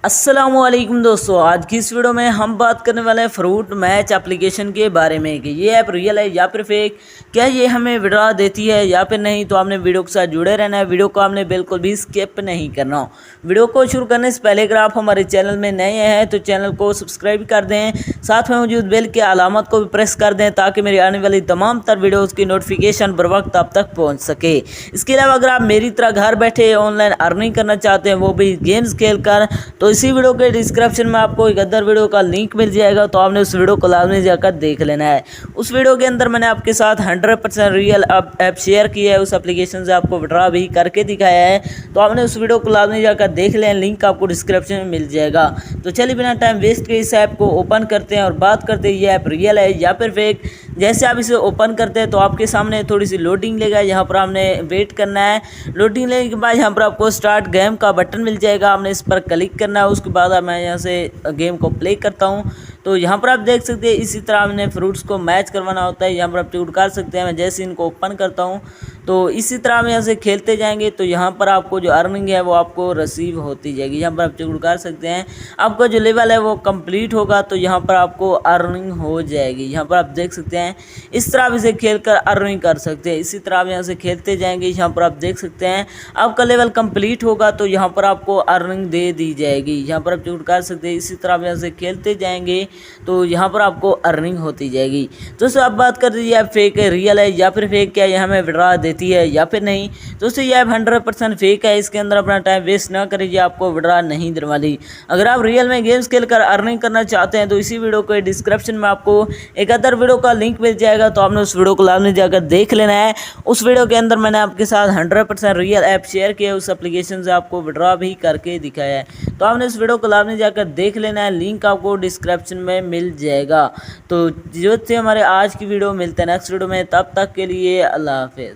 अस्सलामुअलैकुम दोस्तों, आज की इस वीडियो में हम बात करने वाले हैं फ्रूट मैच एप्लीकेशन के बारे में कि ये ऐप रियल है या फिर फेक, क्या ये हमें विड्रॉ देती है या फिर नहीं। तो आपने वीडियो के साथ जुड़े रहना है, वीडियो को आपने बिल्कुल भी स्किप नहीं करना। वीडियो को शुरू करने से पहले अगर आप हमारे चैनल में नए हैं तो चैनल को सब्सक्राइब कर दें, साथ में मौजूद बेल के अलामत को भी प्रेस कर दें ताकि मेरी आने वाली तमाम तर वीडियोज़ की नोटिफिकेशन बर वक्त आप तक पहुँच सके। इसके अलावा अगर आप मेरी तरह घर बैठे ऑनलाइन अर्निंग करना चाहते हैं, वो भी गेम्स खेल कर, तो इसी वीडियो के डिस्क्रिप्शन में आपको एक अदर वीडियो का लिंक मिल जाएगा, तो आपने उस वीडियो को लाजमी जाकर देख लेना है। उस वीडियो के अंदर मैंने आपके साथ 100% रियल ऐप शेयर की है, उस एप्लीकेशन से आपको विड्रॉ भी करके दिखाया है, तो आपने उस वीडियो को लाजमी जाकर देख लें, लिंक आपको डिस्क्रिप्शन में मिल जाएगा। तो चलिए बिना टाइम वेस्ट के इस ऐप को ओपन करते हैं और बात करते हैं ये ऐप रियल है या फिर फेक। जैसे आप इसे ओपन करते हैं तो आपके सामने थोड़ी सी लोडिंग लेगा, यहाँ पर आपने वेट करना है। लोडिंग लेने के बाद यहाँ पर आपको स्टार्ट गेम का बटन मिल जाएगा, आपने इस पर क्लिक करना है। उसके बाद मैं यहाँ से गेम को प्ले करता हूँ, तो यहाँ पर आप देख सकते हैं इसी तरह हमने फ्रूट्स को मैच करवाना होता है। यहाँ पर आप चूट कर सकते हैं। मैं जैसे इनको ओपन करता हूँ तो इसी तरह हम यहाँ से खेलते जाएंगे, तो यहाँ पर आपको जो अर्निंग है वो आपको रिसीव होती जाएगी। यहाँ पर आप चूट कर सकते हैं, आपका जो लेवल है वो कंप्लीट होगा तो यहाँ पर आपको अर्निंग हो जाएगी। यहाँ पर आप देख सकते हैं इस तरह आप इसे खेल कर अर्निंग कर सकते हैं। इसी तरह आप यहाँ से खेलते जाएंगे, यहाँ पर आप देख सकते हैं आपका लेवल कंप्लीट होगा तो यहाँ पर आपको अर्निंग दे दी जाएगी। यहाँ पर आप चूट कर सकते हैं। इसी तरह आप यहाँ से खेलते जाएंगे तो यहाँ पर आपको अर्निंग होती जाएगी। दोस्तों आप बात कर दीजिए ऐप फेक है रियल है या फिर फेक, क्या ये हमें विड्रॉ देती है या फिर नहीं। दोस्तों ये ऐप 100% फेक है, इसके अंदर अपना टाइम वेस्ट ना करिए, आपको विड्रॉ नहीं देने वाली। अगर आप रियल में गेम्स खेलकर अर्निंग करना चाहते हैं तो इसी वीडियो के डिस्क्रिप्शन में आपको एक अदर वीडियो का लिंक मिल जाएगा, तो आपने उस वीडियो को लाजमी जाकर देख लेना है। उस वीडियो के अंदर मैंने आपके साथ 100% रियल ऐप शेयर किया, उस एप्लीकेशन से आपको विड्रॉ भी करके दिखाया है, तो आपने इस वीडियो को लाजमी जाकर देख लेना है। लिंक आपको डिस्क्रिप्शन में मिल जाएगा। तो जो थे हमारे आज की वीडियो, मिलते हैं नेक्स्ट वीडियो में, तब तक के लिए अल्लाह हाफिज़।